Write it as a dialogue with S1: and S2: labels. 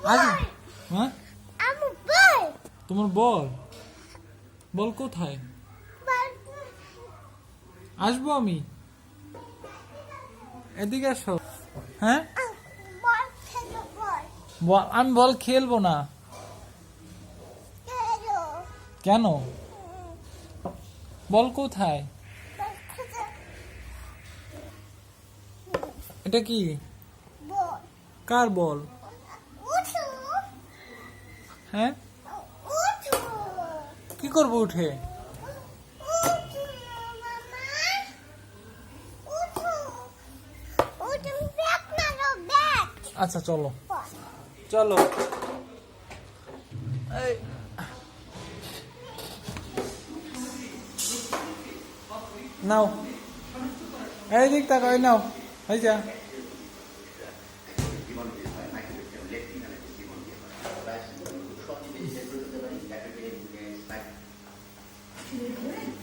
S1: হ্যাঁ তোমার বল বল কোথায় আসবো আমি এদিকে আসো হ্যাঁ আমি বল খেলবো না কেন বল কোথায় এটা কি কার বল হ্যাঁ কি করবো উঠে আচ্ছা চলো চলো এই নাও এই দিক তাকাও এই নাও এই যা
S2: Thank you.